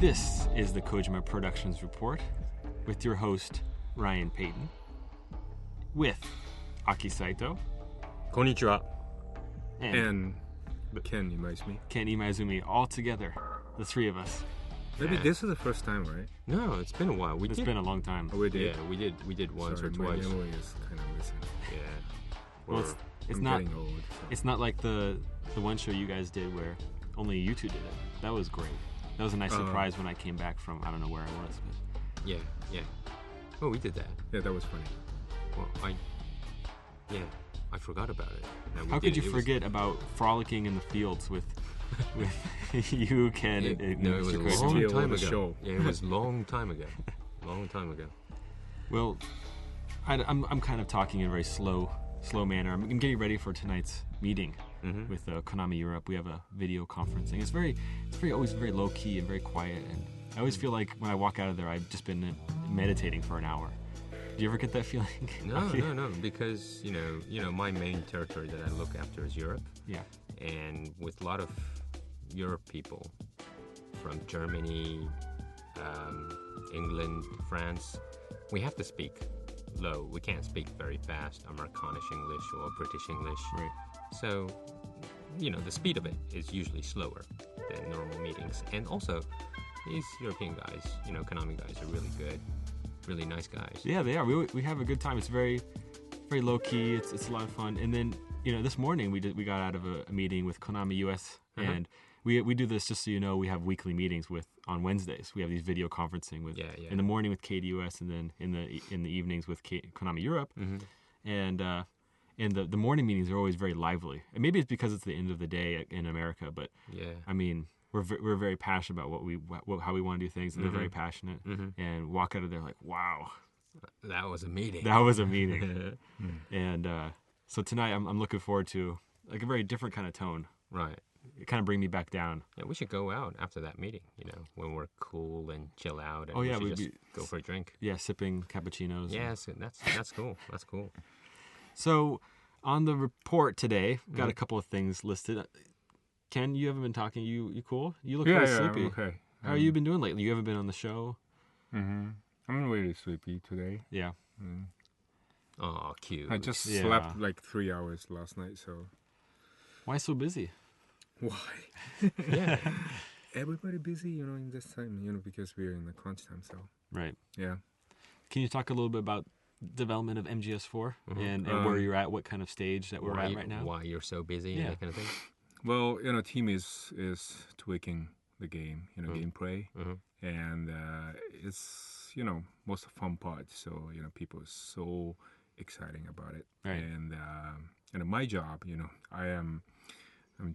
This is the Kojima Productions Report with your host, Ryan Payton, with Aki Saito. Konnichiwa. And Ken Imaizumi. Ken Imaizumi, all together, the three of us. Maybe this is the first time, right? No, it's been a while. It's been a long time. Oh, we did? Yeah, we did once Sorry, or twice. My memory is kind of missing. Yeah. Well, it's I'm not. getting old. So. It's not like the one show you guys did where only you two did it. That was great. That was a nice surprise when I came back from I don't know where I was. But. Yeah. Oh, we did that. Yeah, that was funny. Well, I forgot about it. How could you forget about frolicking in the fields with you, Ken? It was a long time ago. Yeah, it was a long time ago. Well, I'm kind of talking in a very slow manner. I'm getting ready for tonight's meeting with Konami Europe. We have a video conferencing. It's always very low key and very quiet. And I always feel like when I walk out of there, I've just been meditating for an hour. Do you ever get that feeling? No, because you know, my main territory that I look after is Europe. Yeah. And with a lot of Europe people from Germany, England, France, we have to speak low. We can't speak very fast Americanish English or British English. Right. So, the speed of it is usually slower than normal meetings. And also, these European guys, Konami guys are really good, really nice guys. Yeah, they are. We have a good time. It's very low key. It's a lot of fun. And then this morning we got out of a meeting with Konami US, and we do this just so you know. We have weekly meetings on Wednesdays. We have these video conferencing with in the morning with KDUS, and then in the evenings with Konami Europe. And the morning meetings are always very lively. And maybe it's because it's the end of the day in America, but I mean, we're very passionate about how we want to do things, and they're very passionate. And walk out of there like, wow, that was a meeting. And so tonight I'm looking forward to like a very different kind of tone. Right. It kind of bring me back down. Yeah, we should go out after that meeting, when we're cool and chill out. And we'd just go for a drink. Yeah, sipping cappuccinos. Yes, that's cool. That's cool. So on the report today, got a couple of things listed. Ken, you haven't been talking. You cool? You look very sleepy. I'm okay. How have you been doing lately? You haven't been on the show? I'm really sleepy today. Yeah. Oh, cute. I just slept like 3 hours last night, so... Why so busy? Why? Yeah. Everybody busy, in this time, because we're in the crunch time, so... Right. Yeah. Can you talk a little bit about development of MGS4 and where you're at, what kind of stage that we're at right now? Why you're so busy and that kind of thing? Well, team is tweaking the game, gameplay, and it's most fun part. So people are so exciting about it, right. And my job, I'm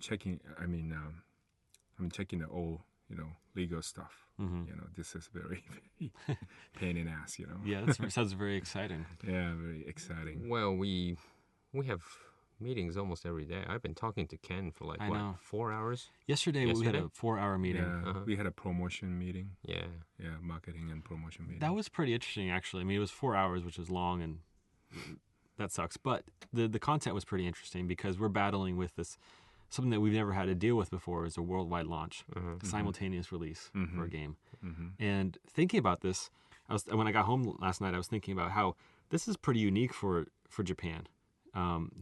checking. I'm checking the old legal stuff. This is very pain in ass. Yeah, that sounds very exciting. Yeah, very exciting. Well, we have meetings almost every day. I've been talking to Ken for 4 hours? Yesterday we had a 4-hour meeting. Yeah, we had a promotion meeting. Yeah, marketing and promotion meeting. That was pretty interesting, actually. I mean, it was 4 hours, which is long, and that sucks. But the content was pretty interesting because we're battling with this, something that we've never had to deal with before is a worldwide launch, simultaneous release for a game. And thinking about this, when I got home last night, I was thinking about how this is pretty unique for Japan.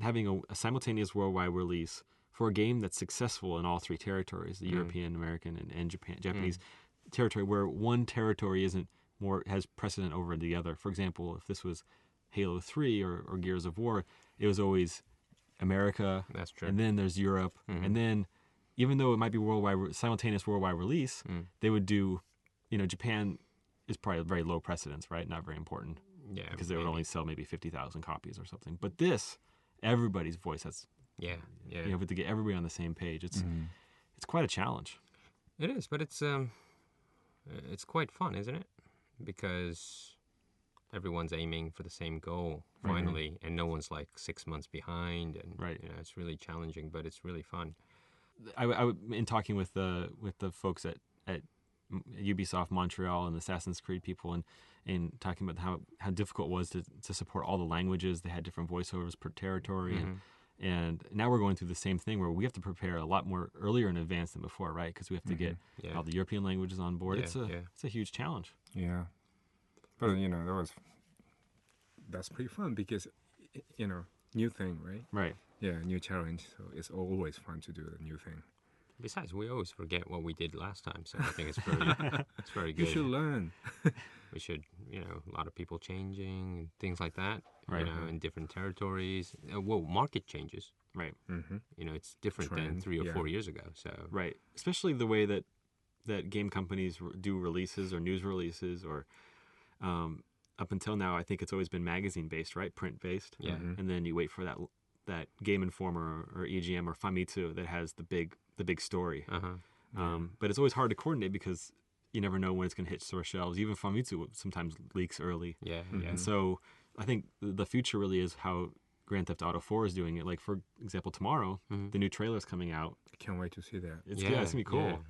Having a simultaneous worldwide release for a game that's successful in all three territories, the European, American, and Japanese territory, where one territory has precedent over the other. For example, if this was Halo 3 or Gears of War, it was always America, that's true. And then there's Europe, and then even though it might be simultaneous worldwide release, they would do, Japan is probably very low precedence, right? Not very important. Yeah, because they would only sell maybe 50,000 copies or something. But this, everybody's voice has. Yeah. But to get everybody on the same page, it's quite a challenge. It is, but it's quite fun, isn't it? Because everyone's aiming for the same goal finally, and no one's like 6 months behind, and it's really challenging, but it's really fun. In talking with the folks at Ubisoft Montreal and the Assassin's Creed people, and talking about how difficult it was to support all the languages. They had different voiceovers per territory, And now we're going through the same thing where we have to prepare a lot more earlier in advance than before, right? Because we have to get all the European languages on board. It's a huge challenge. Yeah, but that's pretty fun because new thing, right? Right. Yeah, new challenge. So it's always fun to do a new thing. Besides, we always forget what we did last time, so I think it's very good. You should learn. We should, a lot of people changing and things like that, right? In different territories. Market changes, right? Mm-hmm. It's different than 3 or 4 years ago. So right, especially the way that game companies do releases or news releases, or up until now, I think it's always been magazine based, right? Print based. Yeah. Mm-hmm. And then you wait for that Game Informer or EGM or Famitsu that has the big story. But it's always hard to coordinate because you never know when it's going to hit store shelves. Even Famitsu sometimes leaks early. Yeah. And so I think the future really is how Grand Theft Auto 4 is doing it. Like, for example, tomorrow, the new trailer's coming out. I can't wait to see that. It's going to be cool.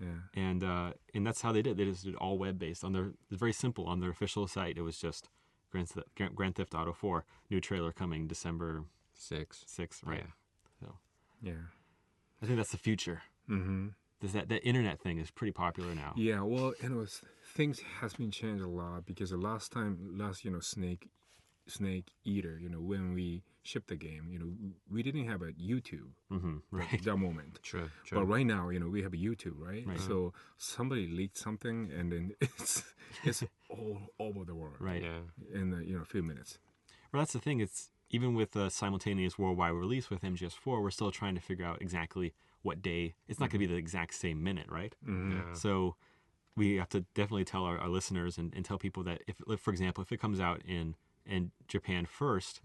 Yeah. And that's how they did. They just did all web-based. It's very simple. On their official site, it was just Grand Theft Auto 4, new trailer coming December 6th, right? Yeah. So, yeah. I think that's the future. Mm-hmm. That internet thing is pretty popular now. Yeah, well, things has been changed a lot because the last Snake Eater, when we shipped the game, we didn't have a YouTube at that moment. True. But right now, we have a YouTube, right? So somebody leaked something, and then it's all over the world, right? Yeah. In a few minutes. Well, that's the thing. It's even with a simultaneous worldwide release with MGS4, we're still trying to figure out exactly what day. It's not going to be the exact same minute, right? Mm-hmm. Yeah. So we have to definitely tell our listeners and tell people that if, for example, if it comes out in Japan first,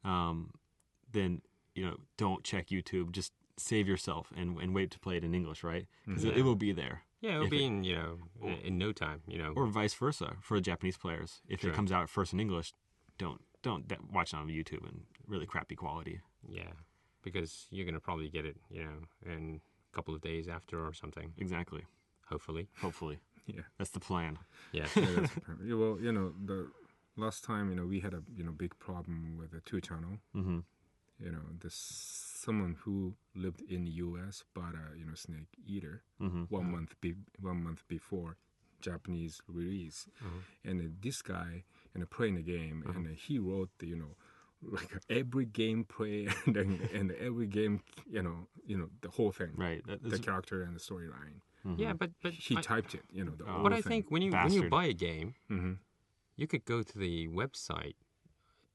then don't check YouTube. Just save yourself and wait to play it in English, right? Because it will be there. Yeah, it'll be in in no time. Or vice versa for Japanese players. If it comes out first in English, don't watch it on YouTube in really crappy quality. Yeah, because you're gonna probably get it, in a couple of days after or something. Exactly. Hopefully. Yeah, that's the plan. Yeah. That's the plan. Well, the last time, we had a big problem with the 2-channel. Mm-hmm. There's someone who lived in the U.S. bought a Snake Eater 1 month before Japanese release, and this guy playing the game, and he wrote like every gameplay and every game, the whole thing, right? The character and the storyline. Mm-hmm. Yeah, but he typed it, the whole But thing. I think when you buy a game, you could go to the website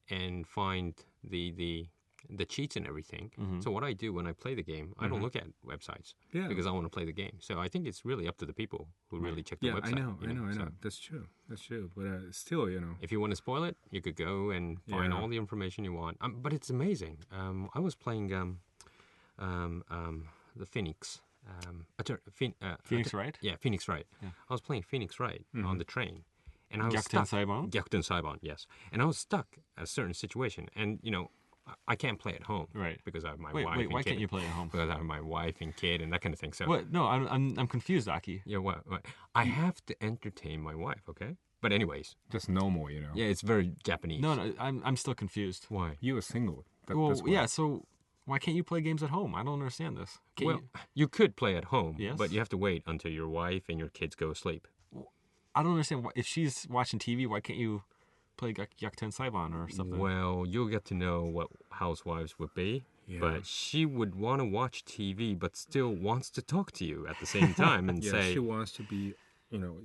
and find the cheats and everything. So what I do when I play the game, I don't look at websites because I want to play the game. So I think it's really up to the people who really check the website. I know. That's true. But still, if you want to spoil it, you could go and find all the information you want. But it's amazing. I was playing the Phoenix. Phoenix Wright? Yeah, Phoenix Wright. Yeah. I was playing Phoenix Wright on the train. And I was Gyakuten stuck. Saiban? Gyakuten Saiban, yes. And I was stuck at a certain situation. And, I can't play at home. Right. Because I have my wife and wait, why kid. can't you play at home? Because I have my wife and kid and that kind of thing. So what? No, I'm confused, Aki. Yeah, what? I have to entertain my wife, okay? But anyways. Just normal, Yeah, it's very Japanese. No, I'm still confused. Why? You were single. So why can't you play games at home? I don't understand this. You could play at home, yes? But you have to wait until your wife and your kids go to sleep. I don't understand. If she's watching TV, why can't you play Gyakuten Saiban or something? Well, you'll get to know what housewives would be. Yeah. But she would want to watch TV, but still wants to talk to you at the same time and say... she wants to be...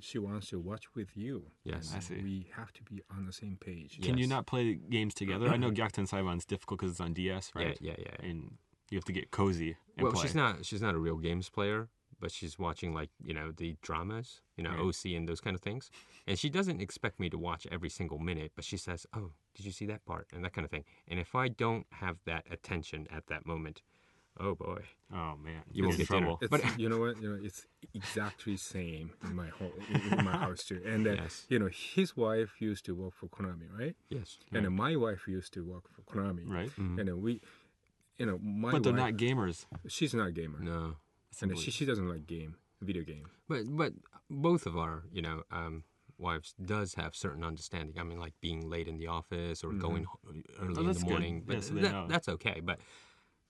she wants to watch with you. Yes. I see. We have to be on the same page. Can you not play games together? I know Gyakuten Saiban is difficult because it's on DS, right? Yeah. And you have to get cozy and play. She's not a real games player, but she's watching the dramas, OC and those kind of things. And she doesn't expect me to watch every single minute, but she says, "Oh, did you see that part?" and that kind of thing. And if I don't have that attention at that moment, oh boy. Oh man, you won't get trouble. But you know what? It's exactly same in my house too. And his wife used to work for Konami, right? Yes. And my wife used to work for Konami, right? Mm-hmm. And then we, my but they're wife, not gamers. She's not a gamer. No. And she doesn't like video game. But both of our wives does have certain understanding. I mean, like being late in the office or going early in the morning. Good. But that's okay. But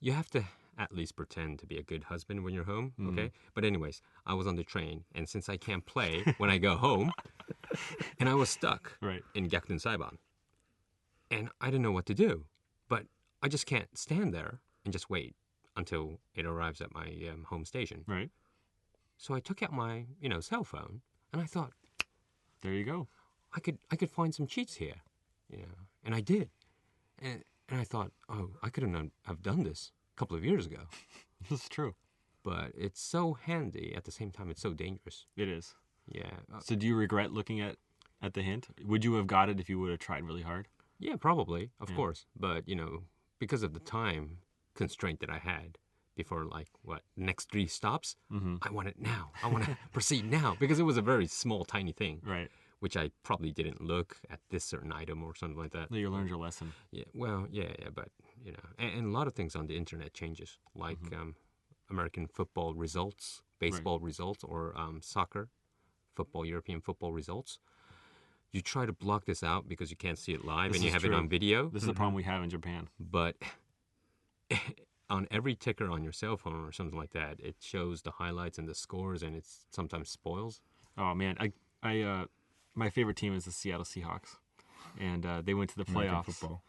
you have to at least pretend to be a good husband when you're home, okay? But anyways, I was on the train, and since I can't play when I go home, and I was stuck in Gyakuten Saiban, and I didn't know what to do, but I just can't stand there and just wait until it arrives at my home station. Right. So I took out my, cell phone, and I thought, there you go. I could find some cheats here, and I did, and I thought, oh, I could have done this a couple of years ago. This is true. But it's so handy. At the same time, it's so dangerous. It is. Yeah. So do you regret looking at the hint? Would you have got it if you would have tried really hard? Yeah, probably, of course. But, because of the time constraint that I had before, next 3 stops, I want it now. I want to proceed now. Because it was a very small, tiny thing. Right. Which I probably didn't look at this certain item or something like that. You learned your lesson. Yeah, well, yeah, but, and a lot of things on the internet changes, like American football results, baseball results, or soccer, European football results. You try to block this out because you can't see it live and you have it on video. This is the problem we have in Japan. But on every ticker on your cell phone or something like that, it shows the highlights and the scores, and it sometimes spoils. Oh, man. My favorite team is the Seattle Seahawks, and they went to the playoffs. American football.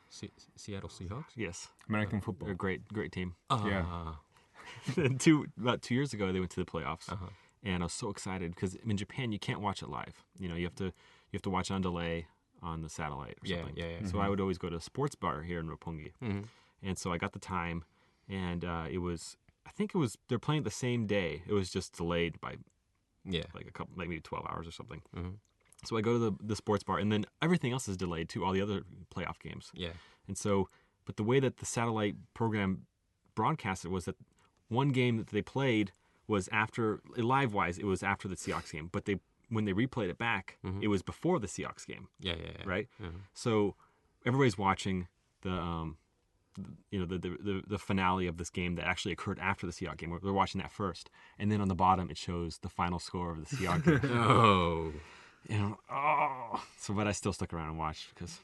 Seattle Seahawks? Yes. American football. They're a great team. Yeah. About 2 years ago, they went to the playoffs, and I was so excited because in Japan you can't watch it live. You have to watch on delay on the satellite or something. Yeah. So I would always go to a sports bar here in Roppongi, and so I got the time, and they're playing the same day. It was just delayed by maybe 12 hours or something. So I go to the sports bar, and then everything else is delayed too, all the other playoff games. Yeah. And so, but the way that the satellite program broadcasted was that one game that they played was live-wise, it was after the Seahawks game. But when they replayed it back, it was before the Seahawks game. Yeah. Right? So everybody's watching the finale of this game that actually occurred after the Seahawks game. They're watching that first. And then on the bottom, it shows the final score of the Seahawks game. Oh. But I still stuck around and watched because...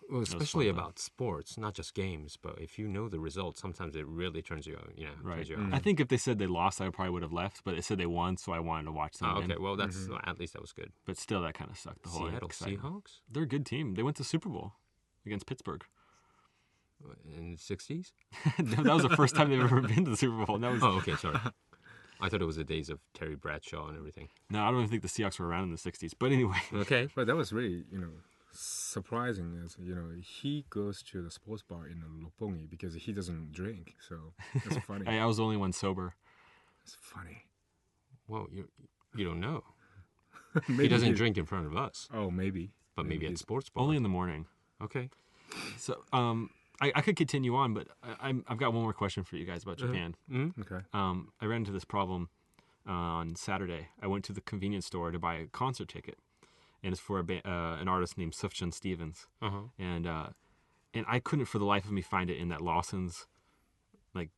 Well, especially about sports, not just games, but if you know the results, sometimes it really turns you on. Turns you on. I think if they said they lost, I probably would have left, but they said they won, so I wanted to watch them. Oh, okay, well, that's at least that was good. But still, that kind of sucked. The whole Seattle Seahawks? They're a good team. They went to Super Bowl against Pittsburgh. In the 60s? That was the first time they've ever been to the Super Bowl. Oh, okay, sorry. I thought it was the days of Terry Bradshaw and everything. No, I don't even think the Seahawks were around in the 60s. But anyway. Okay. But that was really, surprising. As he goes to the sports bar in Roppongi because he doesn't drink. So that's funny. I was the only one sober. It's funny. Well, you don't know. He doesn't drink in front of us. Oh, maybe. But maybe at the sports bar. Only in the morning. Okay. So, I could continue on, but I've got one more question for you guys about Japan. Okay. I ran into this problem on Saturday. I went to the convenience store to buy a concert ticket, and it's for an artist named Sufjan Stevens. And I couldn't for the life of me find it in that Lawson's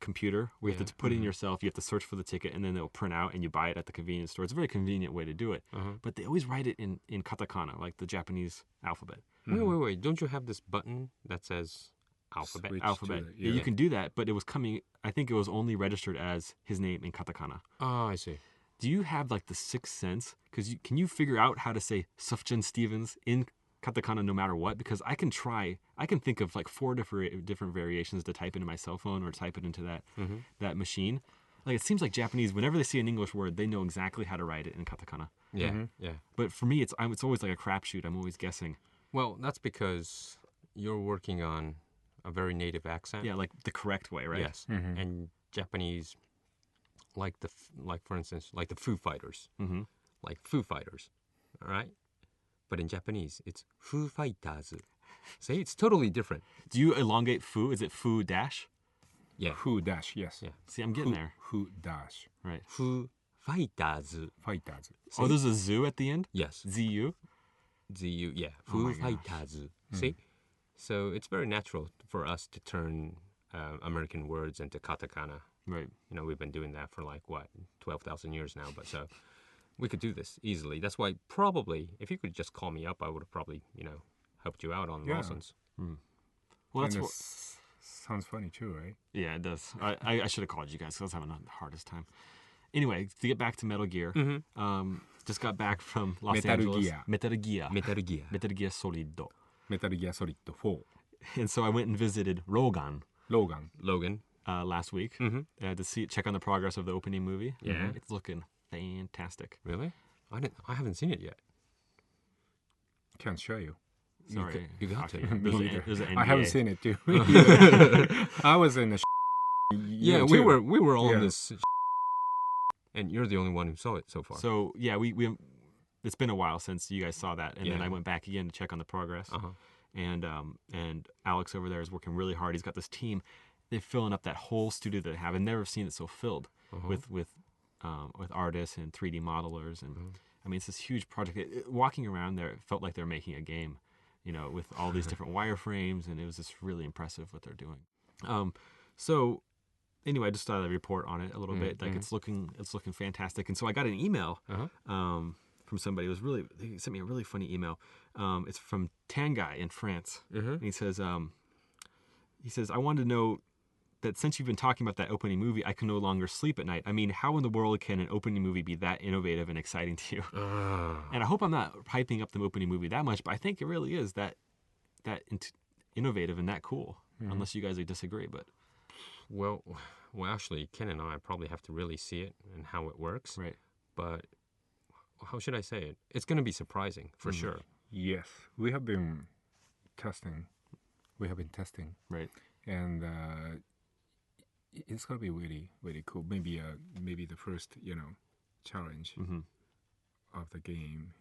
computer where you have to put in yourself, you have to search for the ticket, and then it'll print out and you buy it at the convenience store. It's a very convenient way to do it. But they always write it in katakana, like the Japanese alphabet. Wait. Don't you have this button that says alphabet? Alphabet. Yeah, you can do that, but it was coming, I think it was only registered as his name in katakana. Oh, I see. Do you have the sixth sense? Because can you figure out how to say Sufjan Stevens in katakana no matter what? Because I can think of 4 different variations to type into my cell phone or type it into that machine. It seems like Japanese, whenever they see an English word, they know exactly how to write it in katakana. Yeah, yeah. But for me, it's always like a crapshoot. I'm always guessing. Well, that's because you're working on a very native accent. Yeah, the correct way, right? Yes. And Japanese, for instance, the Foo Fighters. Like Foo Fighters, all right? But in Japanese, it's Foo Fighters. See, it's totally different. Do you elongate Foo? Is it Foo dash? Yeah. Foo dash, yes. Yeah. See, I'm getting there. Foo dash. Right. Foo Fighters. Fighters. Oh, there's a zoo at the end? Yes. Z-U? Z-U, yeah. Foo Fighters. See? So it's very natural for us to turn American words into katakana. Right. We've been doing that for 12,000 years now, but so we could do this easily. That's why probably, if you could just call me up, I would have probably, helped you out on Lawson's. Well, that's sounds funny too, right? Yeah, it does. I should have called you guys because I was having the hardest time. Anyway, to get back to Metal Gear, just got back from Los Angeles. Metal Gear. Metal Gear Solid. Metal Gear Solid 4. And so I went and visited Logan last week to check on the progress of the opening movie. Yeah. It's looking fantastic. Really? I haven't seen it yet. Can't show you. Sorry. You got to. There's an I haven't NDA. seen it too. I was in the Yeah, we were on this and you're the only one who saw it so far. So, yeah, we it's been a while since you guys saw that. And then I went back again to check on the progress. And Alex over there is working really hard. He's got this team. They're filling up that whole studio that I have. I've never seen it so filled with artists and 3D modelers. And I mean, it's this huge project. Walking around there, it felt like they're making a game, you know, with all these different wireframes. And it was just really impressive what they're doing. So anyway, I just thought I'd report on it a little bit. Like it's looking fantastic. And so I got an email from somebody. He sent me a really funny email. It's from Tanguy in France. And he says, I wanted to know that since you've been talking about that opening movie, I can no longer sleep at night. I mean, how in the world can an opening movie be that innovative and exciting to you? And I hope I'm not hyping up the opening movie that much, but I think it really is that innovative and that cool. Unless you guys would disagree, but well, actually, Ken and I probably have to really see it and how it works. Right. But how should I say it? It's going to be surprising for sure. Yes, we have been testing. Right. And it's gonna be really, really cool. Maybe the first, challenge of the game,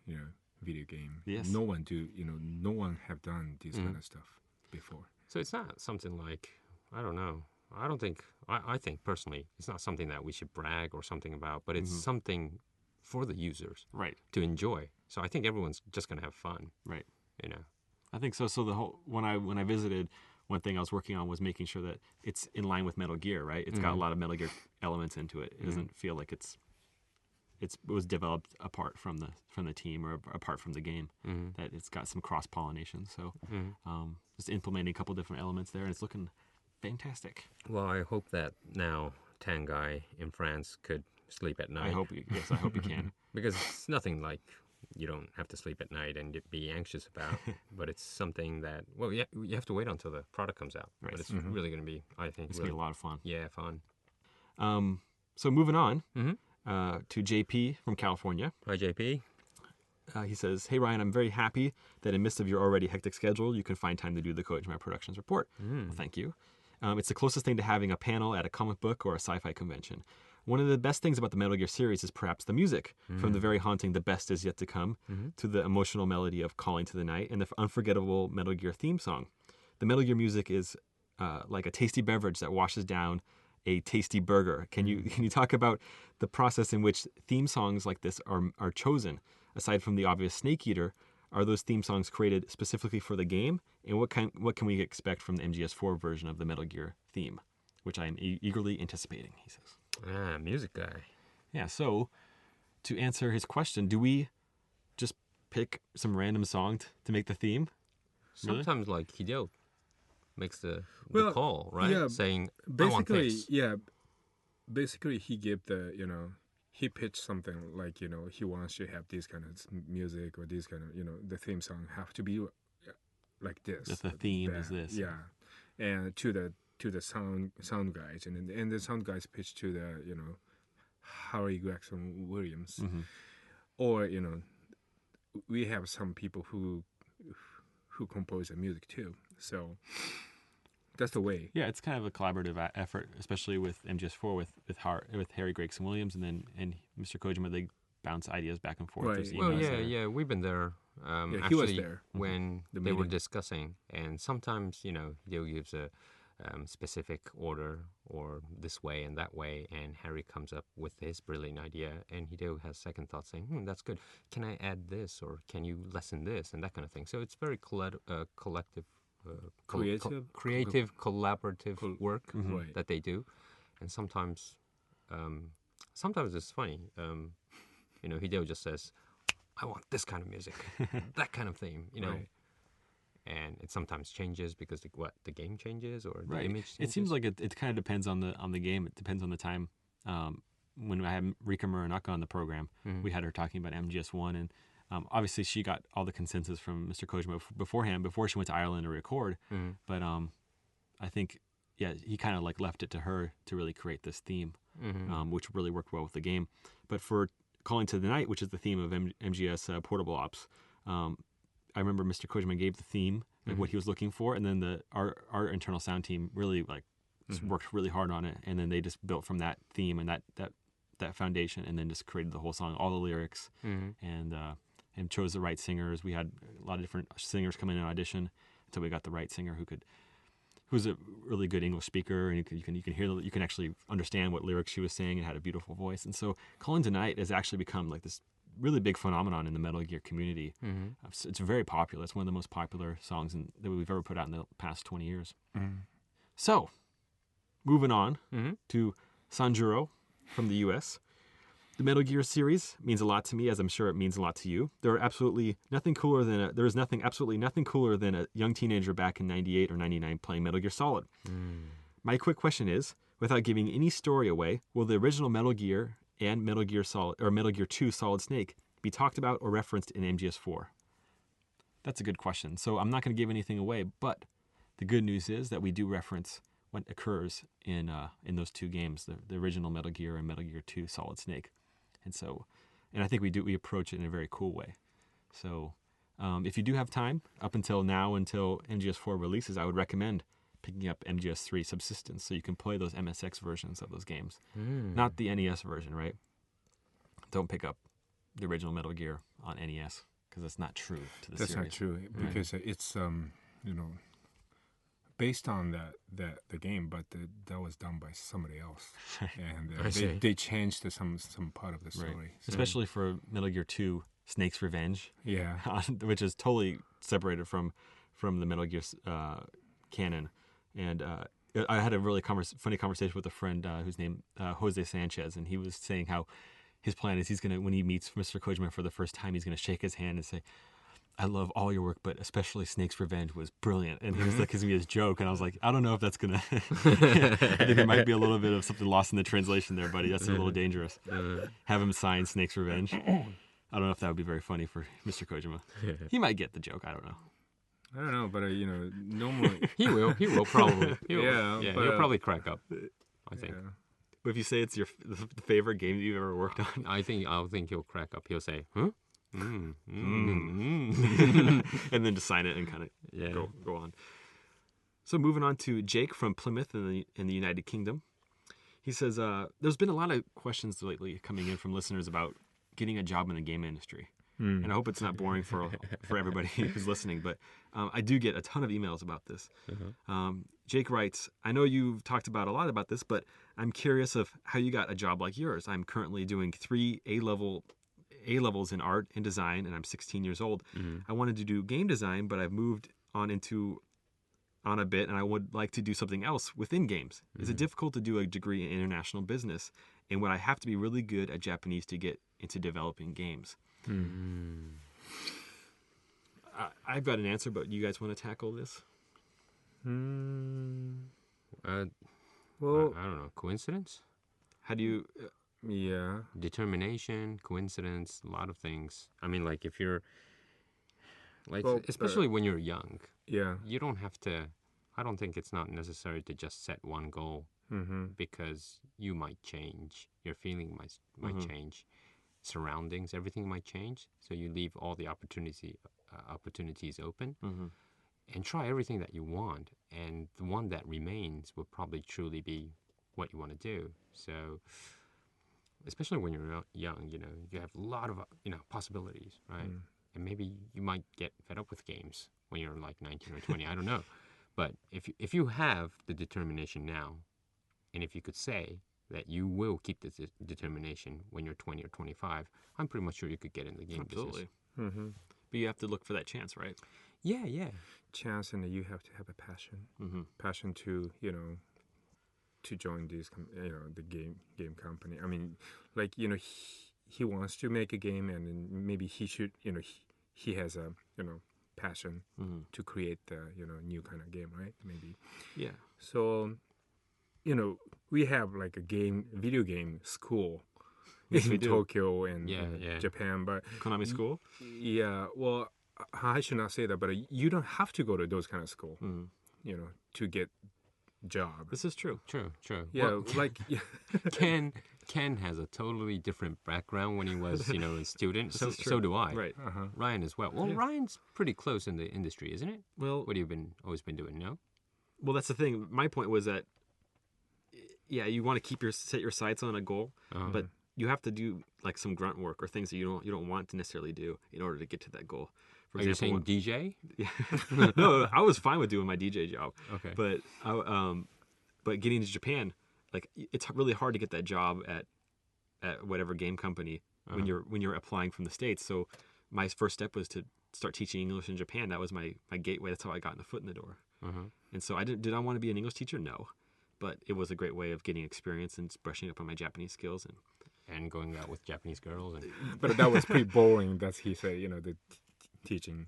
video game. Yes. No one have done this kind of stuff before. So it's not something like, I don't know. I think personally, it's not something that we should brag or something about, but it's something for the users, right, to enjoy. So I think everyone's just gonna have fun, right? I think so. So the whole when I visited, one thing I was working on was making sure that it's in line with Metal Gear, right? It's got a lot of Metal Gear elements into it. It doesn't feel like it was developed apart from the team or apart from the game. That it's got some cross pollination. So just implementing a couple different elements there, and it's looking fantastic. Well, I hope that now Tanguy in France could sleep at night. I hope you can. Because it's nothing like you don't have to sleep at night and be anxious about, but it's something that, well, you have to wait until the product comes out. Right. But it's really going to be, I think, it's going to be a lot of fun. Yeah, fun. So moving on to JP from California. Hi, JP. He says, "Hey, Ryan, I'm very happy that in midst of your already hectic schedule, you can find time to do the Kojima Productions Report." Well, thank you. It's the closest thing to having a panel at a comic book or a sci-fi convention. One of the best things about the Metal Gear series is perhaps the music, from the very haunting "The Best Is Yet to Come" to the emotional melody of "Calling to the Night" and the unforgettable Metal Gear theme song. The Metal Gear music is like a tasty beverage that washes down a tasty burger. Can you talk about the process in which theme songs like this are chosen? Aside from the obvious Snake Eater, are those theme songs created specifically for the game? And what can we expect from the MGS4 version of the Metal Gear theme, which I am eagerly anticipating, he says. Music guy. Yeah, so to answer his question, do we just pick some random song to make the theme? Sometimes Really? like Hideo makes the call, right? Yeah, saying, basically, basically he gave he pitched something like, he wants to have this kind of music or this kind of, the theme song have to be like this. If the theme is this. Yeah. And to the sound guys, and the sound guys pitch to the Harry Gregson Williams, or we have some people who compose the music too. So that's the way. Yeah, it's kind of a collaborative effort, especially with MGS4 with Harry Gregson Williams and Mr. Kojima. They bounce ideas back and forth. Right. Well, yeah, we've been there. He actually, was there when they were discussing, and sometimes Hideo gives a specific order or this way and that way, and Harry comes up with his brilliant idea, and Hideo has second thoughts saying, that's good. Can I add this, or can you lessen this, and that kind of thing. So it's very collective, creative, collaborative work that they do, and sometimes it's funny. Hideo just says, "I want this kind of music, that kind of theme," Right. and it sometimes changes because the game changes or the Right. image changes. It seems like it kind of depends on the game. It depends on the time. When I had Rika Muranaka on the program, we had her talking about MGS1, and obviously she got all the consensus from Mr. Kojima beforehand, before she went to Ireland to record. But I think, yeah, he kind of like left it to her to really create this theme, which really worked well with the game. But for Calling to the Night, which is the theme of MGS Portable Ops, I remember Mr. Kojima gave the theme, like what he was looking for, and then our internal sound team really like worked really hard on it, and then they just built from that theme and that foundation, and then just created the whole song, all the lyrics, and chose the right singers. We had a lot of different singers come in and audition until we got the right singer who's a really good English speaker, and you can actually understand what lyrics she was saying and had a beautiful voice. And so Calling Tonight has actually become like this really big phenomenon in the Metal Gear community. It's very popular. It's one of the most popular songs that we've ever put out in the past 20 years. So, moving on to Sanjuro from the U.S. The Metal Gear series means a lot to me, as I'm sure it means a lot to you. There is absolutely nothing cooler than a young teenager back in 98 or 99 playing Metal Gear Solid. My quick question is, without giving any story away, will the original Metal Gear and Metal Gear 2 Solid Snake be talked about or referenced in MGS4? That's a good question. So I'm not going to give anything away, but the good news is that we do reference what occurs in those two games, the original Metal Gear and Metal Gear 2 Solid Snake. And I think we approach it in a very cool way. So if you do have time, up until now, until MGS4 releases, I would recommend picking up MGS3 Subsistence so you can play those MSX versions of those games. Not the NES version, right? Don't pick up the original Metal Gear on NES because it's not true to the series. That's not true because it's based on the game, but that was done by somebody else, and they changed some part of the story. Right. Especially for Metal Gear 2, Snake's Revenge, which is totally separated from the Metal Gear canon. And I had a really funny conversation with a friend whose name Jose Sanchez, and he was saying how his plan is when he meets Mr. Kojima for the first time, he's gonna shake his hand and say, "I love all your work, but especially Snake's Revenge was brilliant." And he was like, giving me his joke, and I was like, I don't know if that's gonna. I think there might be a little bit of something lost in the translation there, buddy. That's a little dangerous. Have him sign Snake's Revenge. I don't know if that would be very funny for Mr. Kojima. He might get the joke. I don't know. I don't know, but normally he will probably. But, he'll probably crack up. I think. Yeah. But if you say it's the favorite game that you've ever worked on, I think he'll crack up. He'll say, "Huh." And then just sign it and kind of go on. So moving on to Jake from Plymouth in the United Kingdom. He says, there's been a lot of questions lately coming in from listeners about getting a job in the game industry. And I hope it's not boring for everybody who's listening, but I do get a ton of emails about this. Jake writes, I know you've talked about a lot about this, but I'm curious of how you got a job like yours. I'm currently doing 3 A-levels in art and design, and I'm 16 years old. I wanted to do game design, but I've moved on a bit, and I would like to do something else within games. Is it difficult to do a degree in international business, and would I have to be really good at Japanese to get into developing games? I've got an answer, but you guys want to tackle this? Well, I don't know. Coincidence? How do you... Yeah. Determination, coincidence, a lot of things. I mean, like if you're... especially when you're young. Yeah. You don't have to... I don't think it's not necessary to just set one goal because you might change. Your feeling might change. Surroundings, everything might change. So you leave all the opportunities open and try everything that you want. And the one that remains will probably truly be what you want to do. So, especially when you're young, you have a lot of, possibilities, right? And maybe you might get fed up with games when you're like 19 or 20. I don't know. But if you have the determination now, and if you could say that you will keep this determination when you're 20 or 25, I'm pretty much sure you could get in the game business. Absolutely. But you have to look for that chance, right? Yeah. Chance, and you have to have a passion. Passion to, to join these, the game company. I mean, like, he wants to make a game, and maybe he should, he has a, passion to create the new kind of game, right? Maybe. Yeah. So, we have like a video game school in Tokyo and Japan, but Konami school. Yeah, well, I should not say that, but you don't have to go to those kind of school, to get job. This is true. True. Yeah, well, Ken has a totally different background when he was, a student. So do I. Right. Ryan as well. Well, Ryan's pretty close in the industry, isn't it? Well, what have you always been doing? No. Well, that's the thing. My point was that, you want to set your sights on a goal, but you have to do like some grunt work or things that you don't want to necessarily do in order to get to that goal. For example, you saying DJ? Yeah. No, I was fine with doing my DJ job. Okay. But getting to Japan, like it's really hard to get that job at whatever game company when you're applying from the States. So my first step was to start teaching English in Japan. That was my gateway. That's how I got a foot in the door. And so did I want to be an English teacher? No. But it was a great way of getting experience and brushing up on my Japanese skills and going out with Japanese girls. But that was pretty boring. That's he said. The teaching.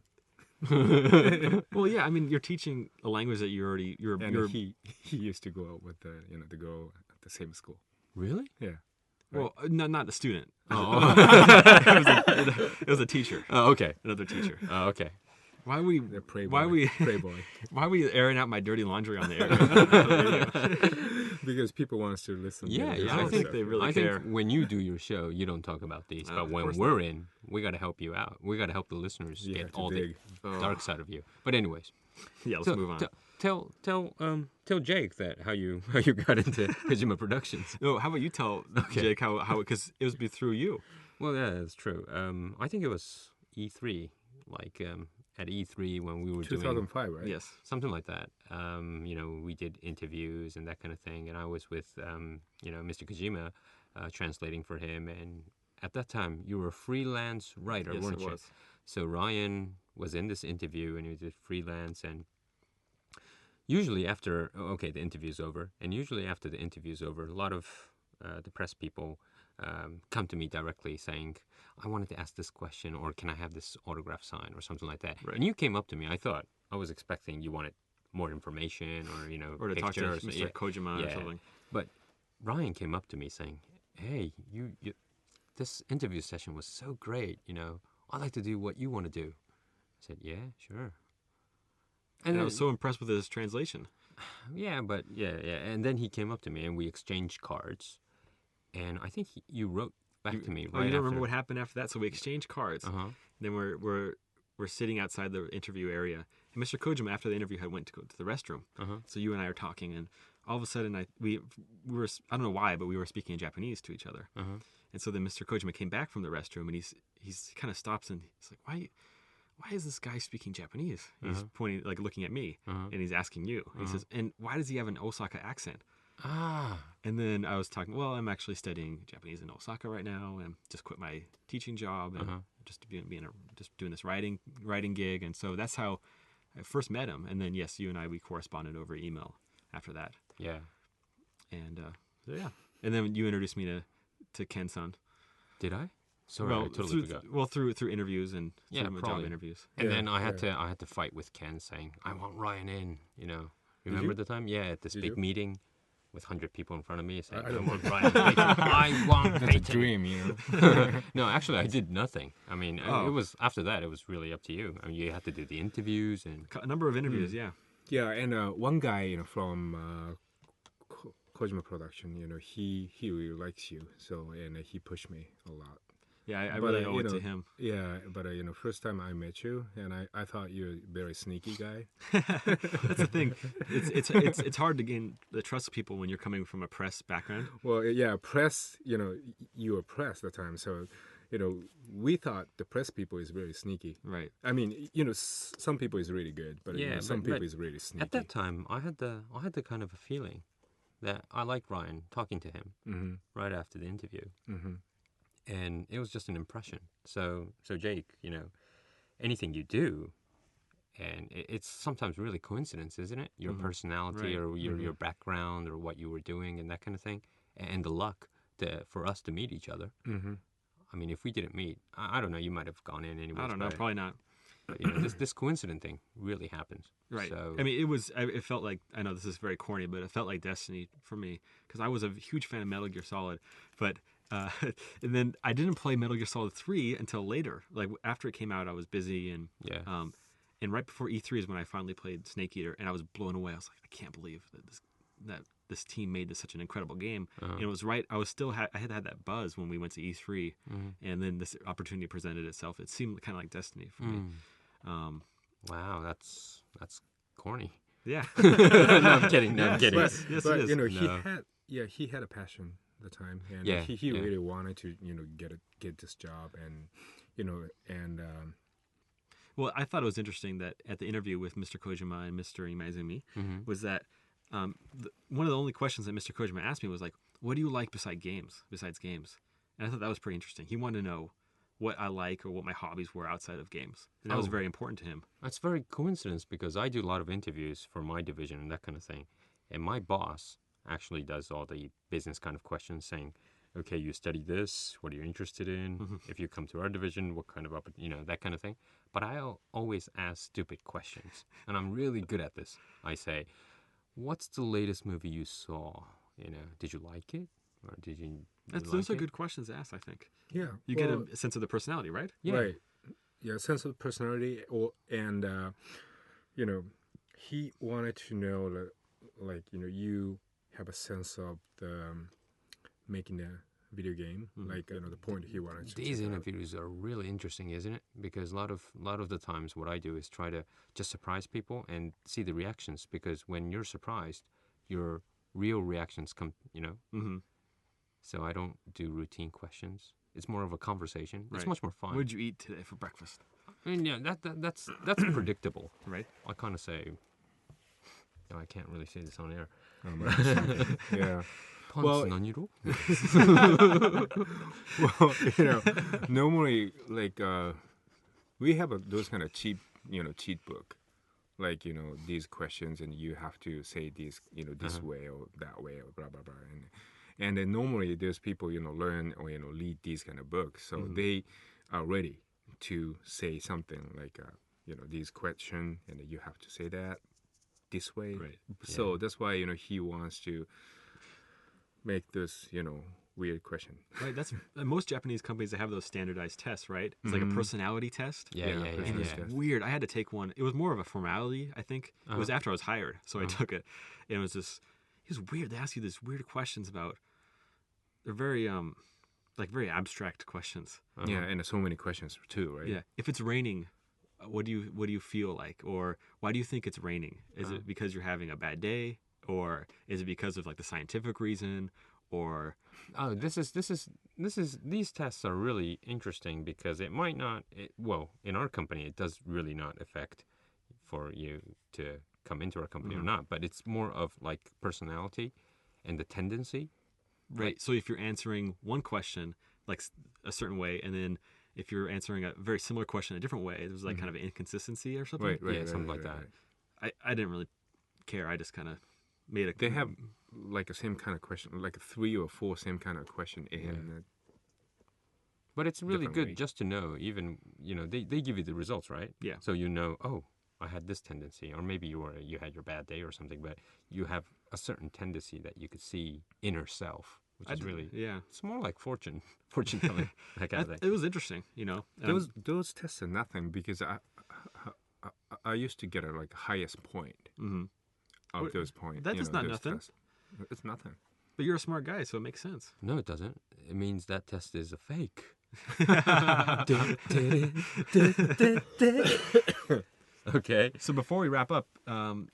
Well, yeah. I mean, you're teaching a language that you're. He used to go out with the girl at the same school. Really? Yeah. Right. Well, not the student. Oh. It was a teacher. Oh, okay. Another teacher. Oh, okay. Why are we airing out my dirty laundry on the air? Because people want us to listen. Yeah. I think they really care. I think when you do your show, you don't talk about these, but when we're in, we got to help you out. We got to help the listeners get all the dark side of you. But anyways, let's move on. Tell Jake that how you got into Kojima Productions. No, how about you tell Jake how because it was through you. Well, yeah, that's true. I think it was E3, like. At E3 when we were 2005, doing... right? Yes. Something like that. We did interviews and that kind of thing. And I was with, Mr. Kojima translating for him. And at that time, you were a freelance writer, weren't you? Yes, I was. So Ryan was in this interview and he did freelance. And usually after... the interview's over. And usually after the interview's over, a lot of the press people come to me directly saying... I wanted to ask this question, or can I have this autograph signed, or something like that. Right. And you came up to me. I was expecting you wanted more information, or to talk to Mr. Kojima or something. But Ryan came up to me saying, "Hey, you this interview session was so great. I'd like to do what you want to do." I said, "Yeah, sure." And I was so impressed with his translation. Yeah, but and then he came up to me and we exchanged cards, and I think you wrote back to me. Right. You don't remember what happened after that? So we exchanged cards. Then we're sitting outside the interview area, and Mr. Kojima after the interview had went to go to the restroom. So you and I are talking, and all of a sudden we were I don't know why, but we were speaking in Japanese to each other. And so then Mr. Kojima came back from the restroom, and he's kind of stops and he's like, why is this guy speaking Japanese? He's pointing, like looking at me, and he's asking you. And he says, and why does he have an Osaka accent? And then I was talking, well, I'm actually studying Japanese in Osaka right now, and just quit my teaching job and just doing this writing gig. And so that's how I first met him. And then, yes, you and I, we corresponded over email after that. Yeah. And and then you introduced me to Ken-san. Did I? Sorry, I totally forgot. Well, through interviews and job interviews. And then I had to fight with Ken saying, I want Ryan in, Remember the time? Yeah, at this big meeting with 100 people in front of me saying, I want Ryan Payton. I want Payton. That's a dream, No, actually, I did nothing. I mean, it was after that, it was really up to you. I mean, you had to do the interviews and... A number of interviews, yeah. Yeah, and one guy, from Kojima Production, he really likes you. So, and he pushed me a lot. Yeah, I really owe it to him. Yeah, but first time I met you, and I thought you were a very sneaky guy. That's the thing. It's hard to gain the trust of people when you're coming from a press background. Well, yeah, press. You were press at the time, so we thought the press people is very sneaky. Right. I mean, some people is really good, but some people is really sneaky. At that time, I had the kind of a feeling that I liked Ryan talking to him right after the interview. And it was just an impression. So Jake, anything you do, and it's sometimes really coincidence, isn't it? Your personality or your background or what you were doing and that kind of thing, and the luck for us to meet each other. I mean, if we didn't meet, I don't know, you might have gone in anyway. I don't know, probably not. this coincident thing really happens. Right. So, I mean, it felt like, I know this is very corny, but it felt like destiny for me because I was a huge fan of Metal Gear Solid, but and then I didn't play Metal Gear Solid 3 until later. Like after it came out, I was busy and and right before E3 is when I finally played Snake Eater, and I was blown away. I was like, I can't believe that this team made this such an incredible game. And it was right. I was still I had that buzz when we went to E3, and then this opportunity presented itself. It seemed kind of like destiny for me. Wow, that's corny. Yeah. No, I'm kidding. No, I'm kidding. Yes, but it is. you know, No. he had a passion at the time, and Yeah, he yeah. really wanted to, get this job, and Well, I thought it was interesting that at the interview with Mr. Kojima and Mr. Imaizumi was that one of the only questions that Mr. Kojima asked me was like, what do you like besides games? And I thought that was pretty interesting. He wanted to know what I like or what my hobbies were outside of games. And that was very important to him. That's very coincidence because I do a lot of interviews for my division and that kind of thing. And my boss actually does all the business kind of questions saying, okay, you study this, what are you interested in? If you come to our division, what kind of, that kind of thing. But I always ask stupid questions. And I'm really good at this. I say, what's the latest movie you saw? Did you like it? Or did you Those are good questions to ask, I think. yeah, You get a sense of the personality, right? Yeah. right, yeah, sense of personality, and he wanted to know that, like, you have a sense of the making a video game, like, the point he wanted to These check out. interviews are really interesting, isn't it? Because a lot of the times what I do is try to just surprise people and see the reactions. Because when you're surprised, your real reactions come, So I don't do routine questions. It's more of a conversation. It's Right. much more fun. What did you eat today for breakfast? I mean, yeah, that's predictable. Right? I kind of say, I can't really say this on air. Yeah. Well, well, Well, normally, like, we have those kind of cheat book, like, these questions, and you have to say these, this way or that way or blah blah blah, and then normally there's people learn or read these kind of books, so they are ready to say something like these question, and you have to say that this way. Right. So that's why he wants to make this weird question. Right. That's most Japanese companies that have those standardized tests, right? It's like a personality test. yeah. And it's test. weird. I had to take one. It was more of a formality, I think. It was after I was hired, so I took it. And it was weird. They ask you these weird questions about. They're very very abstract questions. Yeah, and so many questions too, right? Yeah. If it's raining, what do you feel like? Or why do you think it's raining? Is it because you're having a bad day, or is it because of like the scientific reason, or these tests are really interesting because it might not. In our company, it does really not affect for you to come into our company or not. But it's more of like personality and the tendency. right? So if you're answering one question like a certain way, and then if you're answering a very similar question a different way, there's like kind of an inconsistency or something. Right, Something right, like that. right. I didn't really care. I just kind of made a. They have like the same kind of question, like 3 or 4 same kind of question in. But it's really different good way. just to know, even, they give you the results, right? Yeah. So I had this tendency, or maybe you had your bad day or something, but you have a certain tendency that you could see inner self, which is really, it's more like fortune telling, that kind of thing. It was interesting, Those tests are nothing because I used to get like highest point of those points. That is not those nothing. tests. It's nothing. But you're a smart guy, so it makes sense. No, it doesn't. It means that test is a fake. Okay. So before we wrap up, can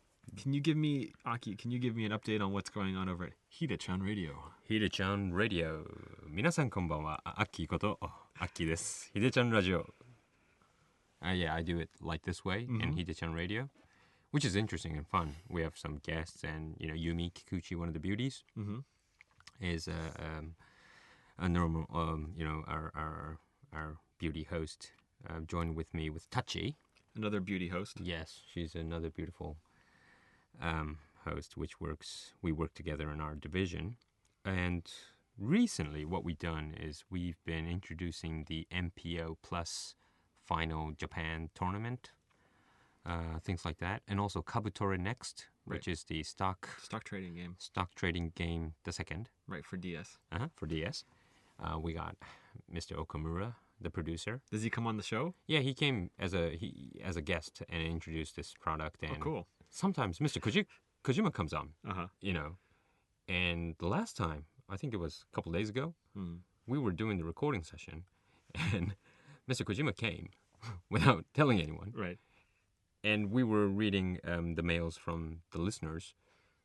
you give me an update on what's going on over at HIDECHAN Radio? HIDECHAN Radio. 皆さんこんばんは。アッキーことアッキーです。HIDECHAN Radio. Yeah, I do it like this way in HIDECHAN Radio, which is interesting and fun. We have some guests, and Yumi Kikuchi, one of the beauties, is a normal, our beauty host, joined with me with Tachi. Another beauty host. Yes, she's another beautiful host, we work together in our division. And recently what we've done is we've been introducing the MPO Plus Final Japan tournament things like that. And also Kabutore Next, which is the stock trading game. Stock trading game, the second. Right, for DS. For DS. We got Mr. Okamura, the producer. Does he come on the show? Yeah, he came as a guest and introduced this product. And cool. Sometimes Mr. Kojima comes on, Uh-huh. And the last time, I think it was a couple days ago, we were doing the recording session, and Mr. Kojima came without telling anyone. Right. And we were reading the mails from the listeners,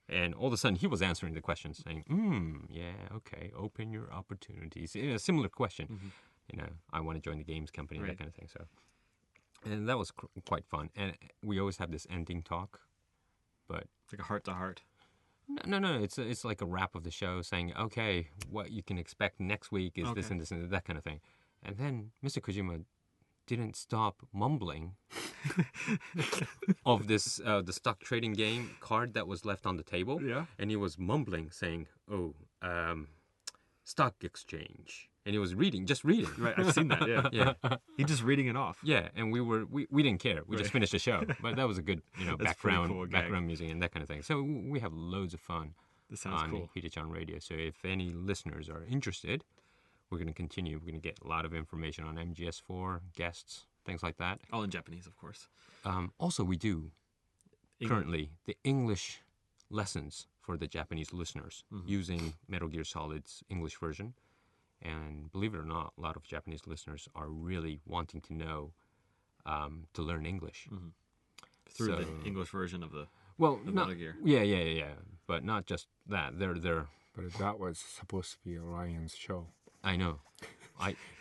and all of a sudden he was answering the questions, saying, yeah, okay, open your opportunities. A similar question. I want to join the games company, that kind of thing. So, and that was quite fun. And we always have this ending talk, but it's like a heart-to-heart. No. It's like a wrap of the show, saying, okay, what you can expect next week is this and this and that kind of thing. And then Mr. Kojima didn't stop mumbling of this the stock trading game card that was left on the table. Yeah. And he was mumbling, saying, stock exchange. And he was just reading. Right, I've seen that, yeah. Yeah. He's just reading it off. Yeah, and we didn't care. We just finished the show. But that was a good, background music and that kind of thing. So we have loads of fun on cool. HIDECHAN Radio. So if any listeners are interested, we're going to continue. We're going to get a lot of information on MGS4, guests, things like that. All in Japanese, of course. Also, we do currently the English lessons for the Japanese listeners using Metal Gear Solid's English version. And believe it or not, a lot of Japanese listeners are really wanting to know, to learn English. Through the English version of the Metal Gear. Yeah. But not just that. They're. But that was supposed to be Ryan's show. I know.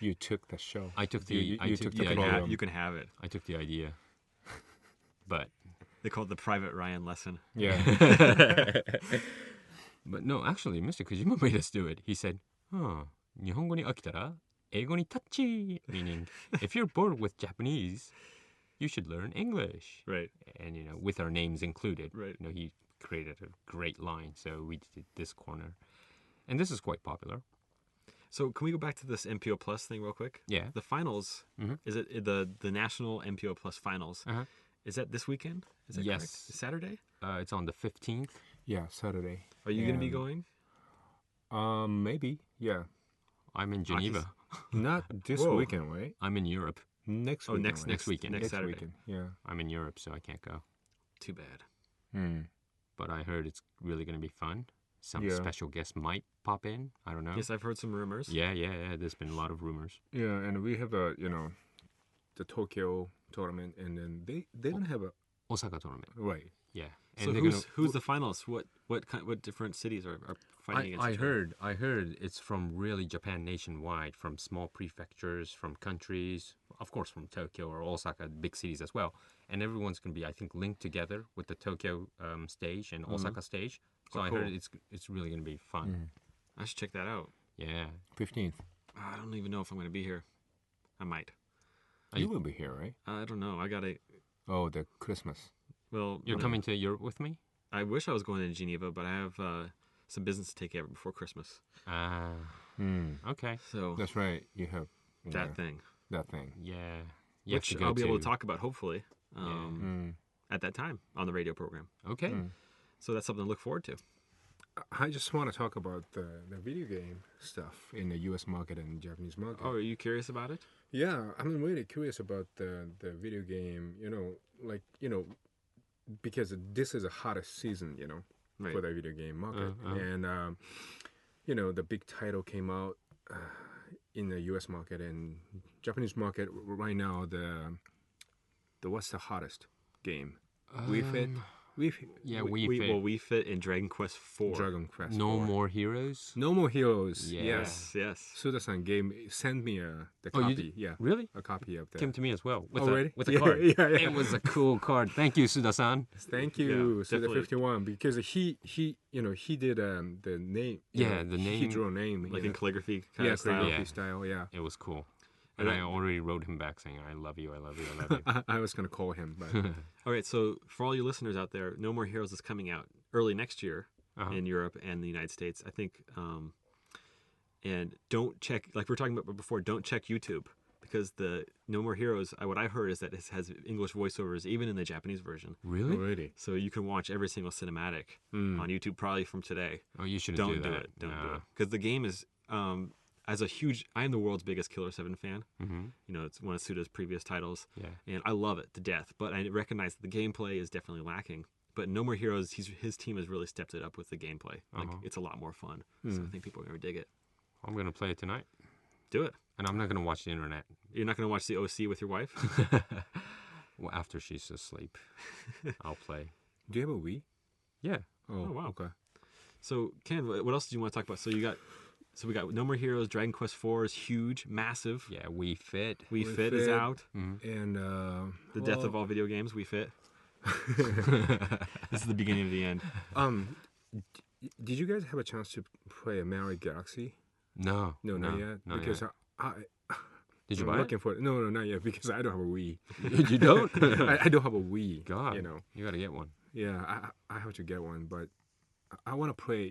You took the show. I took the. You took the program. You can have it. I took the idea. But they call it the Private Ryan lesson. Yeah. But no, actually, Mr. Kojima made us do it. He said, 日本語に飽きたら英語にタッチ meaning if you're bored with Japanese, you should learn English. Right. And with our names included. Right. He created a great line, so we did this corner. And this is quite popular. So can we go back to this MPO Plus thing real quick? Yeah. The finals, is it the national MPO Plus finals? Is that this weekend? Is that correct? Saturday? It's on the 15th. Yeah, Saturday. Are you going to be going? Maybe, yeah. I'm in Geneva. Not this weekend, right? I'm in Europe. Next weekend. Next weekend. Next Saturday. Weekend, yeah. I'm in Europe, so I can't go. Too bad. But I heard it's really going to be fun. Some special guests might pop in. I don't know. Yes, I've heard some rumors. Yeah. There's been a lot of rumors. Yeah, and we have the the Tokyo tournament, and then they don't have a Osaka tournament. Right. Yeah. So who's the finalists? What different cities are fighting against each other? I heard it's from really Japan nationwide, from small prefectures, from countries, of course from Tokyo or Osaka, big cities as well. And everyone's going to be, I think, linked together with the Tokyo stage and Osaka stage. So I heard it's really going to be fun. I should check that out. Yeah. 15th. I don't even know if I'm going to be here. I might. You will be here, right? I don't know. I got to... Oh, the Christmas. Well, you're coming to Europe with me? I wish I was going to Geneva, but I have some business to take care of before Christmas. Okay. So that's right. You have that thing. That thing. Yeah. Which I'll be able to talk about, hopefully, at that time on the radio program. Okay. So that's something to look forward to. I just want to talk about the video game stuff in the U.S. market and Japanese market. Oh, are you curious about it? Yeah, I'm really curious about the video game, because this is the hottest season, for the video game market. And, the big title came out in the U.S. market and Japanese market right now. What's the hottest game? Wii Fit? Wii Fit. Wii Fit in Dragon Quest IV. Dragon Quest No 4. More Heroes? No More Heroes. Yeah. Yes. Suda-san sent me the copy. Yeah. Really? A copy of that. Came to me as well. With With a card. Yeah. It was a cool card. Thank you, Suda-san. Thank you, Suda51, because he did the name. The name. He drew a name. Like in calligraphy kind of style. Calligraphy style, yeah. It was cool. And I already wrote him back saying, I love you, I love you, I love you. I was going to call him. But all right, so for all you listeners out there, No More Heroes is coming out early next year in Europe and the United States, I think. And don't check, like we were talking about before, don't check YouTube because the No More Heroes, what I've heard is that it has English voiceovers even in the Japanese version. Really? Already. So you can watch every single cinematic on YouTube probably from today. Oh, you shouldn't Don't do do that. it. Don't do it. Because the game is, as a huge, I am the world's biggest Killer 7 fan. Mm-hmm. You know, it's one of Suda's previous titles. Yeah. And I love it to death. But I recognize that the gameplay is definitely lacking. But No More Heroes, his team has really stepped it up with the gameplay. Like, it's a lot more fun. So I think people are going to dig it. I'm going to play it tonight. Do it. And I'm not going to watch the internet. You're not going to watch the OC with your wife? Well, after she's asleep, I'll play. Do you have a Wii? Yeah. Oh, wow. Okay. So, Ken, what else did you want to talk about? So we got No More Heroes. Dragon Quest IV is huge, massive. Yeah, Wii Fit. Wii Fit is out. And The death of all video games. Wii Fit. This is the beginning of the end. Did you guys have a chance to play a Mario Galaxy? No. No, not yet. Not Because yet. Did you I'm buy it? looking for it? No, not yet. Because I don't have a Wii. You don't? I don't have a Wii. God. You know. You got to get one. Yeah, I have to get one, but I want to play,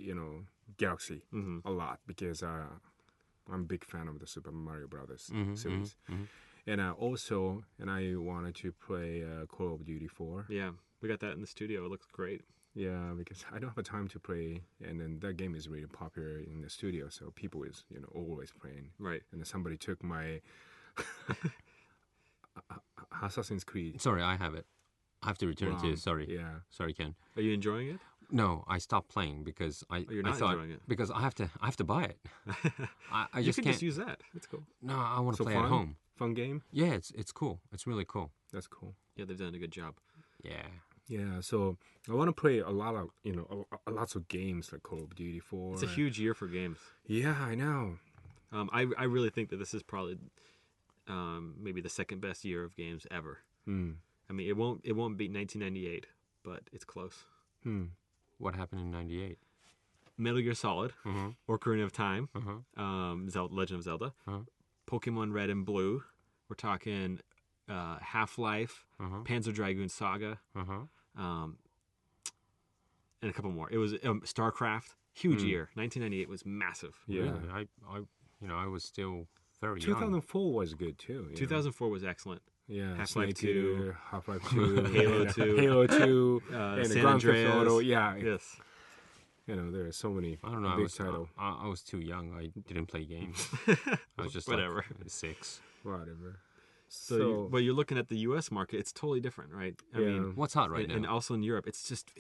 Galaxy a lot because I'm a big fan of the Super Mario Brothers series. And I wanted to play Call of Duty 4. Yeah, we got that in the studio. It looks great. Yeah, because I don't have time to play, and then that game is really popular in the studio, so people is always playing. Right. And then somebody took my Assassin's Creed. Sorry, I have it. I have to return it to you. Sorry. Yeah. Sorry, Ken. Are you enjoying it? No, I stopped playing because you're not enjoying it? Because I have to buy it. I You just can can't. just use that. That's cool. No, I want to So play fun? at home. Fun game. Yeah, it's cool. It's really cool. That's cool. Yeah, they've done a good job. Yeah. Yeah, so I want to play a lot of lots of games like Call of Duty 4. It's a huge year for games. Yeah, I know. I really think that this is probably maybe the second best year of games ever. I mean, it won't beat 1998, but it's close. What happened in '98? Metal Gear Solid, Ocarina of Time, Legend of Zelda, Pokemon Red and Blue. We're talking Half-Life, Panzer Dragoon Saga, and a couple more. It was StarCraft. Huge year. 1998 was massive. Yeah. Really? I was still very young. 2004 was good too. 2004 was excellent. Yeah, Half-Life Snake 2, Eater, Half-Life 2, Halo 2, Halo 2, and San Grand Theft Andreas. Auto. Yeah, Yes. there are so many I don't know. big titles. I was too young. I didn't play games. I was just Whatever. Like 6. Whatever. But you're looking at the U.S. market. It's totally different, right? I mean, What's hot right now? and also in Europe, it's just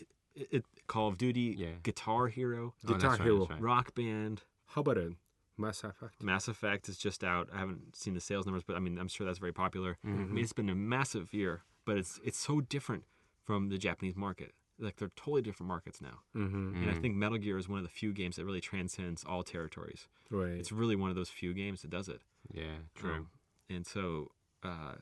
Call of Duty, Guitar Hero, Guitar that's right, Hero. that's right. Rock Band. How about it? Mass Effect? Mass Effect is just out. I haven't seen the sales numbers, but I mean, I'm sure that's very popular. I mean, it's been a massive year, but it's so different from the Japanese market. Like, they're totally different markets now. And I think Metal Gear is one of the few games that really transcends all territories. Right. It's really one of those few games that does it. Yeah, true. And so, I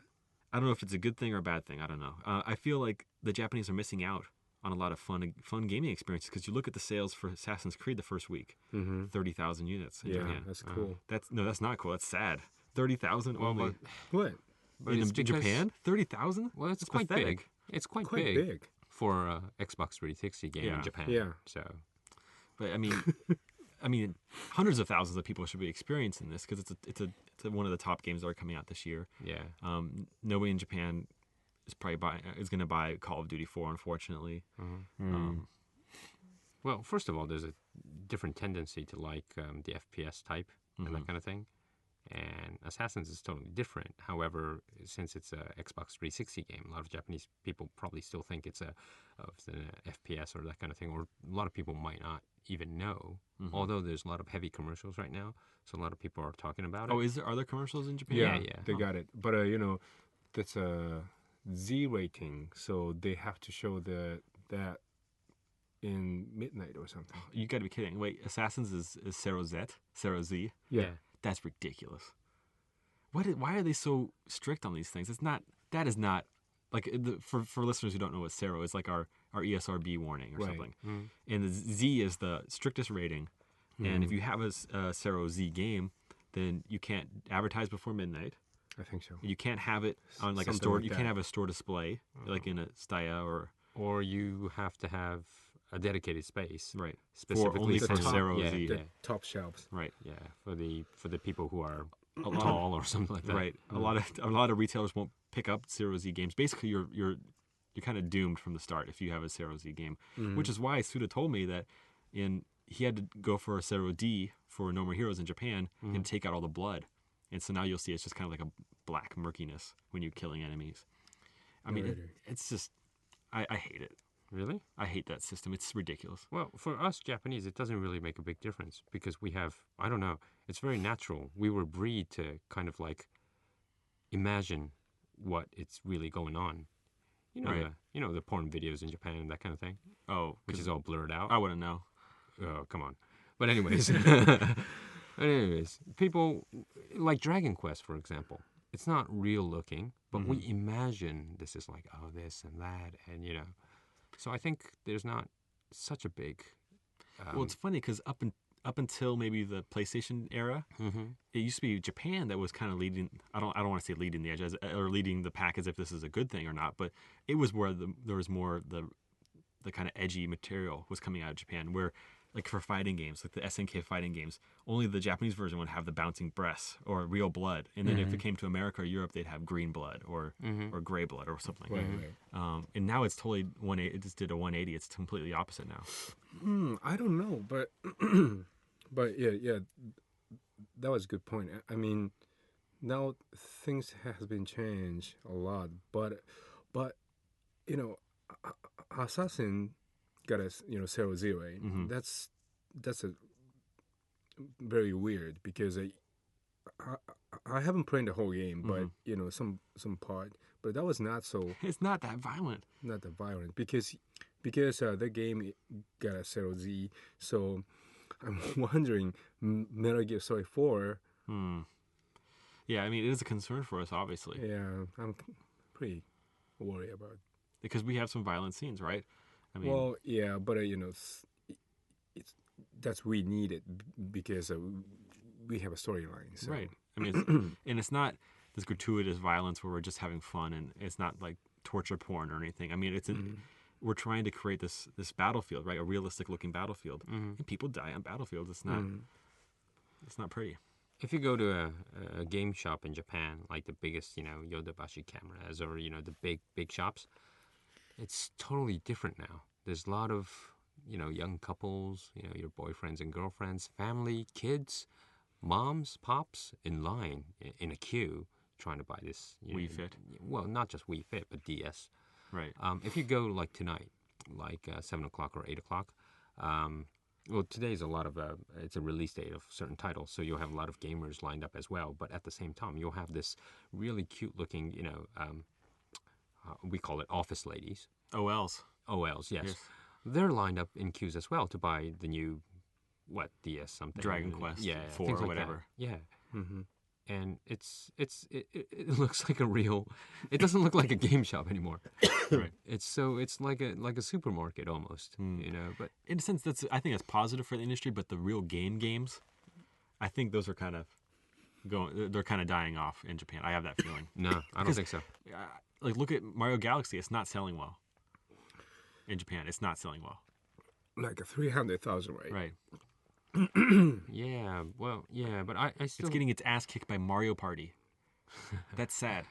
don't know if it's a good thing or a bad thing. I don't know. I feel like the Japanese are missing out on a lot of fun gaming experiences because you look at the sales for Assassin's Creed the first week, 30,000 units in Japan. That's cool. That's not cool. That's sad. 30,000 only What? But in it's because- Japan. 30,000. Well, it's quite pathetic. big. It's quite Quite big, big. for a Xbox 360 game Yeah. in Japan. Yeah. So But I mean, hundreds of thousands of people should be experiencing this because it's one of the top games that are coming out this year. yeah. Nobody in Japan is going to buy Call of Duty 4, unfortunately. Well, first of all, there's a different tendency to like the FPS type and that kind of thing. And Assassins is totally different. However, since it's a Xbox 360 game, a lot of Japanese people probably still think it's an FPS or that kind of thing, or a lot of people might not even know. Although there's a lot of heavy commercials right now, so a lot of people are talking about it. Oh, are there commercials in Japan? Yeah, yeah. they got it. But that's a Z rating, so they have to show that in midnight or something. You got to be kidding. Wait, Assassins is Zero Z? Yeah. That's ridiculous. Why are they so strict on these things? That is not like for listeners who don't know what Zero is, like our ESRB warning or Right. something. And the Z is the strictest rating. And if you have a Zero Z game, then you can't advertise before midnight. I think so. You can't have it on like a Something store. like You that. can't have a store display like in a Staya Or you have to have a dedicated space, right specifically only for for top- Zero yeah, Z. The top shelves. Right. Yeah, for the people who are tall or something like that. Right. A lot of retailers won't pick up Zero Z games. Basically, you're kind of doomed from the start if you have a Zero Z game, which is why Suda told me that he had to go for a Zero D for No More Heroes in Japan and take out all the blood. And so now you'll see it's just kind of like a black murkiness when you're killing enemies. I mean, it's just, I hate it. Really? I hate that system. It's ridiculous. Well, for us Japanese, it doesn't really make a big difference because we have, I don't know, it's very natural. We were bred to kind of like imagine what it's really going on. You know, the porn videos in Japan and that kind of thing. Oh, which is all blurred out. I wouldn't know. Oh, come on. But anyways, people like Dragon Quest, for example. It's not real looking, but we imagine this is like, oh, this and that, and you know. So I think there's not such a big. Well, it's funny because up until maybe the PlayStation era, it used to be Japan that was kind of leading. I don't want to say leading the edge or leading the pack as if this is a good thing or not, but it was where there was more the kind of edgy material was coming out of Japan. Where like for fighting games, like the SNK fighting games, only the Japanese version would have the bouncing breasts or real blood, and then if it came to America or Europe, they'd have green blood or gray blood or something like that. And now it's totally it just did a 180. It's completely opposite now. I don't know, but but yeah, that was a good point. I mean, now things has been changed a lot, but you know, Assassin got a Zero Zero. That's a very weird because I haven't played the whole game, but you know some part. But that was not so. It's not that violent. Not that violent because the game got a Zero Z. So I'm wondering, Metal Gear Solid 4. Yeah, I mean it is a concern for us, obviously. Yeah, I'm pretty worried about it. Because we have some violent scenes, right? I mean, well, yeah, but you know, that's we need it because we have a storyline. So. Right. I mean, and it's not this gratuitous violence where we're just having fun, and it's not like torture porn or anything. I mean, it's we're trying to create this battlefield, right? A realistic looking battlefield, and people die on battlefields. It's not pretty. If you go to a game shop in Japan, like the biggest, Yodobashi cameras or the big shops, it's totally different now. There's a lot of young couples, your boyfriends and girlfriends, family, kids, moms, pops in line in a queue trying to buy this Wii Fit. Well, not just Wii Fit, but DS. Right. If you go like tonight, like 7 o'clock or 8 o'clock, well, today's a lot of it's a release date of certain titles, so you'll have a lot of gamers lined up as well. But at the same time, you'll have this really cute-looking, we call it office ladies. OLs. OLs, yes. They're lined up in queues as well to buy the new, DS something. Dragon Quest 4 things or like whatever. That. Yeah. And it looks like a real. It doesn't look like a game shop anymore. Right. It's like a supermarket almost, But in a sense, I think that's positive for the industry. But the real games, I think those are kind of they're kind of dying off in Japan. I have that feeling. No, I don't think so. Like look at Mario Galaxy. It's not selling well. In Japan, it's not selling well. Like 300,000, right? Right. Yeah, well, yeah, but I still... It's getting its ass kicked by Mario Party. That's sad.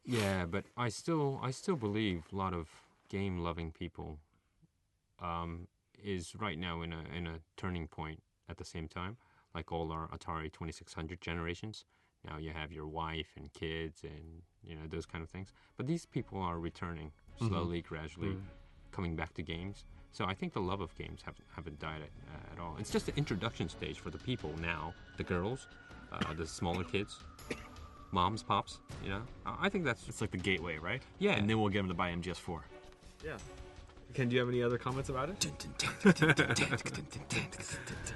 Yeah, but I still believe a lot of game-loving people is right now in a turning point at the same time, like all our Atari 2600 generations. Now you have your wife and kids and, those kind of things. But these people are returning slowly, gradually, coming back to games. So I think the love of games haven't died at all. It's just the introduction stage for the people now, the girls, the smaller kids, moms, pops, I think it's like the gateway, right? Yeah. And then we'll get them to buy MGS4. Yeah. Ken, do you have any other comments about it?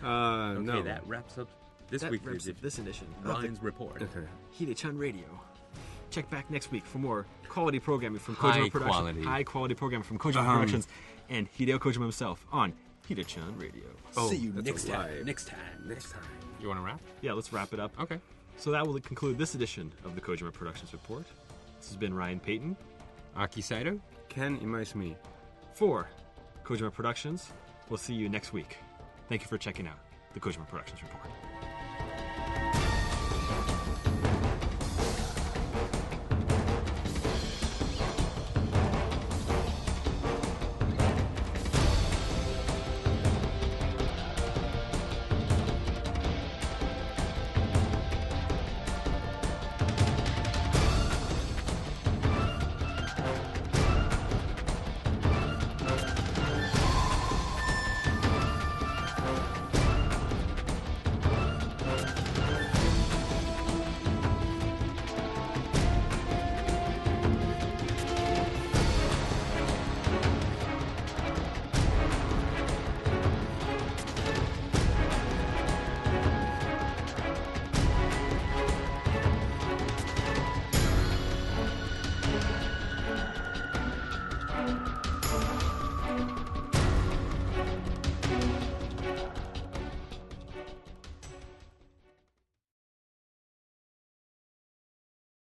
No. That wraps up this edition. Ryan's Report. Okay. HIDECHAN Radio. Check back next week for more quality programming from High Kojima Productions. quality. High quality programming from Kojima Productions and Hideo Kojima himself on HIDECHAN Radio. Oh, See you that's next a time. lie. Next time. You want to wrap? Yeah, let's wrap it up. Okay. So that will conclude this edition of the Kojima Productions Report. This has been Ryan Payton. Aki Saito. Ken Imaizumi. For Kojima Productions. We'll see you next week. Thank you for checking out the Kojima Productions Report.